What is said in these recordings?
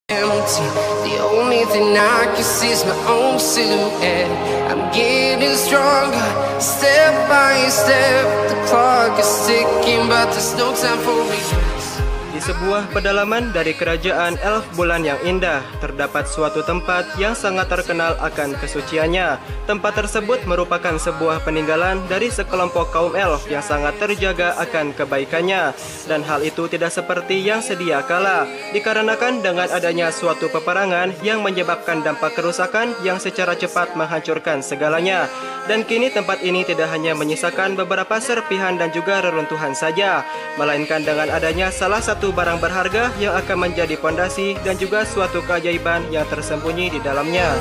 empty. The only thing I can see is my own silhouette. I'm getting stronger, step by step. The clock is ticking, but there's no time for regrets. Di sebuah pedalaman dari kerajaan elf bulan yang indah, terdapat suatu tempat yang sangat terkenal akan kesuciannya. Tempat tersebut merupakan sebuah peninggalan dari sekelompok kaum elf yang sangat terjaga akan kebaikannya. Dan hal itu tidak seperti yang sedia kala, dikarenakan dengan adanya suatu peperangan yang menyebabkan dampak kerusakan yang secara cepat menghancurkan segalanya. Dan kini tempat ini tidak hanya menyisakan beberapa serpihan dan juga reruntuhan saja, melainkan dengan adanya salah satu barang berharga yang akan menjadi pondasi dan juga suatu keajaiban yang tersembunyi di dalamnya.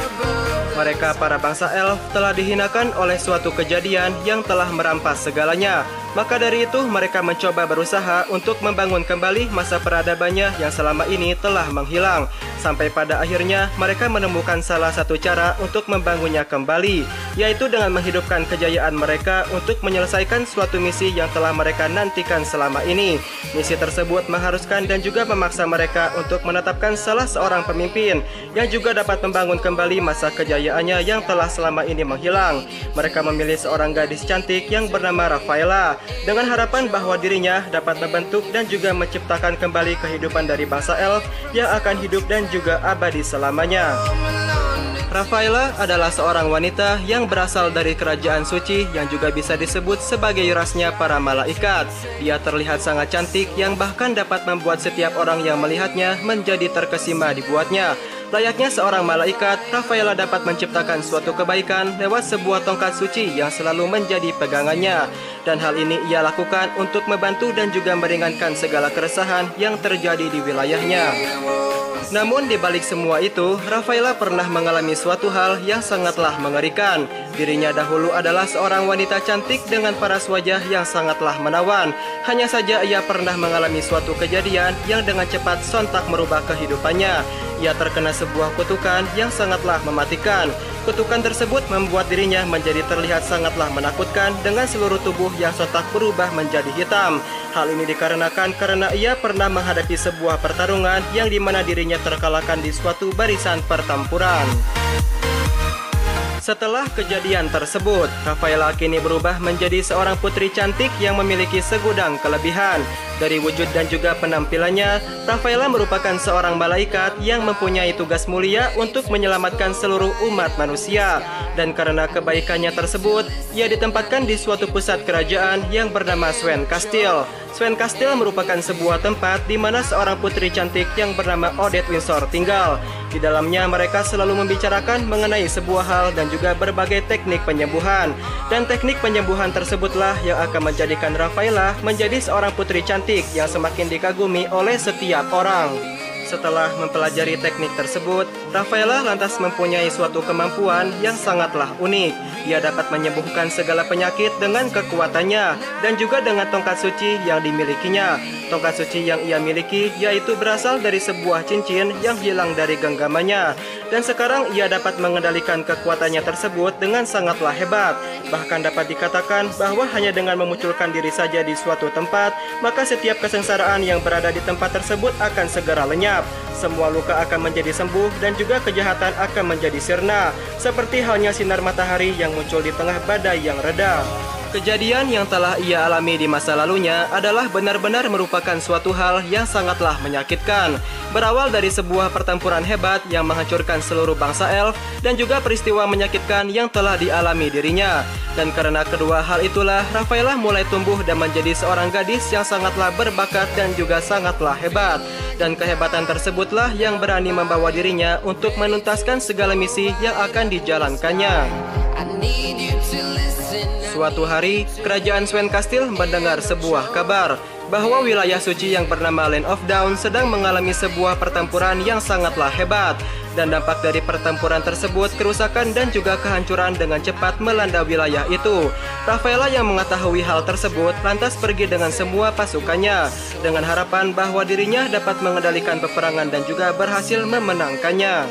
Mereka para bangsa elf telah dihinakan oleh suatu kejadian yang telah merampas segalanya. Maka dari itu mereka mencoba berusaha untuk membangun kembali masa peradabannya yang selama ini telah menghilang. Sampai pada akhirnya mereka menemukan salah satu cara untuk membangunnya kembali, yaitu dengan menghidupkan kejayaan mereka untuk menyelesaikan suatu misi yang telah mereka nantikan selama ini. Misi tersebut mengharuskan dan juga memaksa mereka untuk menetapkan salah seorang pemimpin yang juga dapat membangun kembali masa kejayaannya yang telah selama ini menghilang. Mereka memilih seorang gadis cantik yang bernama Rafaela, dengan harapan bahwa dirinya dapat membentuk dan juga menciptakan kembali kehidupan dari bangsa elf yang akan hidup dan juga abadi selamanya. Rafaela adalah seorang wanita yang berasal dari kerajaan suci yang juga bisa disebut sebagai rasnya para malaikat. Dia terlihat sangat cantik yang bahkan dapat membuat setiap orang yang melihatnya menjadi terkesima dibuatnya. Layaknya seorang malaikat, Rafaela dapat menciptakan suatu kebaikan lewat sebuah tongkat suci yang selalu menjadi pegangannya. Dan hal ini ia lakukan untuk membantu dan juga meringankan segala keresahan yang terjadi di wilayahnya. Namun di balik semua itu, Rafaela pernah mengalami suatu hal yang sangatlah mengerikan. Dirinya dahulu adalah seorang wanita cantik dengan paras wajah yang sangatlah menawan. Hanya saja ia pernah mengalami suatu kejadian yang dengan cepat sontak merubah kehidupannya. Ia terkena sebuah kutukan yang sangatlah mematikan. Kutukan tersebut membuat dirinya menjadi terlihat sangatlah menakutkan dengan seluruh tubuh yang sontak berubah menjadi hitam. Hal ini dikarenakan karena ia pernah menghadapi sebuah pertarungan yang dimana dirinya terkalahkan di suatu barisan pertempuran. Setelah kejadian tersebut, Rafaela kini berubah menjadi seorang putri cantik yang memiliki segudang kelebihan. Dari wujud dan juga penampilannya, Rafaela merupakan seorang malaikat yang mempunyai tugas mulia untuk menyelamatkan seluruh umat manusia. Dan karena kebaikannya tersebut, ia ditempatkan di suatu pusat kerajaan yang bernama Swen Castle. Swen Castle merupakan sebuah tempat di mana seorang putri cantik yang bernama Odette Windsor tinggal. Di dalamnya mereka selalu membicarakan mengenai sebuah hal dan juga berbagai teknik penyembuhan. Dan teknik penyembuhan tersebutlah yang akan menjadikan Rafaela menjadi seorang putri cantik yang semakin dikagumi oleh setiap orang. Setelah mempelajari teknik tersebut, Rafaela lantas mempunyai suatu kemampuan yang sangatlah unik. Ia dapat menyembuhkan segala penyakit dengan kekuatannya dan juga dengan tongkat suci yang dimilikinya. Tongkat suci yang ia miliki yaitu berasal dari sebuah cincin yang hilang dari genggamannya. Dan sekarang ia dapat mengendalikan kekuatannya tersebut dengan sangatlah hebat. Bahkan dapat dikatakan bahwa hanya dengan memunculkan diri saja di suatu tempat, maka setiap kesengsaraan yang berada di tempat tersebut akan segera lenyap. Semua luka akan menjadi sembuh dan juga kejahatan akan menjadi sirna, seperti halnya sinar matahari yang muncul di tengah badai yang reda. Kejadian yang telah ia alami di masa lalunya adalah benar-benar merupakan suatu hal yang sangatlah menyakitkan. Berawal dari sebuah pertempuran hebat yang menghancurkan seluruh bangsa elf dan juga peristiwa menyakitkan yang telah dialami dirinya. Dan karena kedua hal itulah, Rafaela mulai tumbuh dan menjadi seorang gadis yang sangatlah berbakat dan juga sangatlah hebat. Dan kehebatan tersebutlah yang berani membawa dirinya untuk menuntaskan segala misi yang akan dijalankannya. Suatu hari, kerajaan Swen Castle mendengar sebuah kabar bahwa wilayah suci yang bernama Land of Dawn sedang mengalami sebuah pertempuran yang sangatlah hebat. Dan dampak dari pertempuran tersebut, kerusakan dan juga kehancuran dengan cepat melanda wilayah itu. Rafaela yang mengetahui hal tersebut lantas pergi dengan semua pasukannya dengan harapan bahwa dirinya dapat mengendalikan peperangan dan juga berhasil memenangkannya.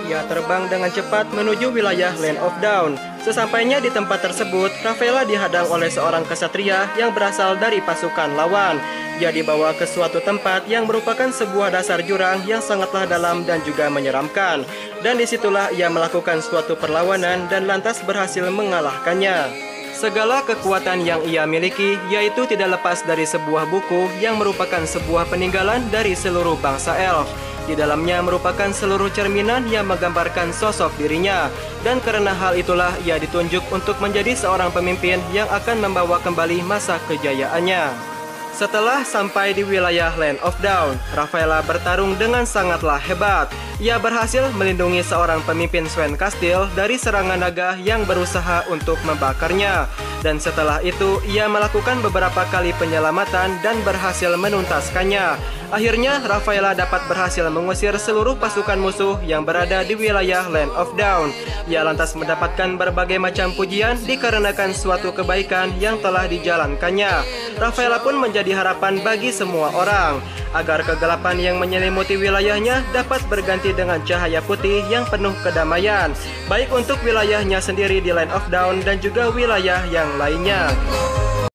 Ia terbang dengan cepat menuju wilayah Land of Dawn. Sesampainya di tempat tersebut, Rafaela dihadang oleh seorang kesatria yang berasal dari pasukan lawan. Ia dibawa ke suatu tempat yang merupakan sebuah dasar jurang yang sangatlah dalam dan juga menyeramkan. Dan disitulah ia melakukan suatu perlawanan dan lantas berhasil mengalahkannya. Segala kekuatan yang ia miliki yaitu tidak lepas dari sebuah buku yang merupakan sebuah peninggalan dari seluruh bangsa elf. Di dalamnya merupakan seluruh cerminan yang menggambarkan sosok dirinya. Dan karena hal itulah ia ditunjuk untuk menjadi seorang pemimpin yang akan membawa kembali masa kejayaannya. Setelah sampai di wilayah Land of Dawn, Rafaela bertarung dengan sangatlah hebat. Ia berhasil melindungi seorang pemimpin Sven Castile dari serangan naga yang berusaha untuk membakarnya. Dan setelah itu, ia melakukan beberapa kali penyelamatan dan berhasil menuntaskannya. Akhirnya, Rafaela dapat berhasil mengusir seluruh pasukan musuh yang berada di wilayah Land of Dawn. Ia lantas mendapatkan berbagai macam pujian dikarenakan suatu kebaikan yang telah dijalankannya. Rafaela pun menjadi harapan bagi semua orang, agar kegelapan yang menyelimuti wilayahnya dapat berganti dengan cahaya putih yang penuh kedamaian, baik untuk wilayahnya sendiri di Land of Dawn dan juga wilayah yang lainnya.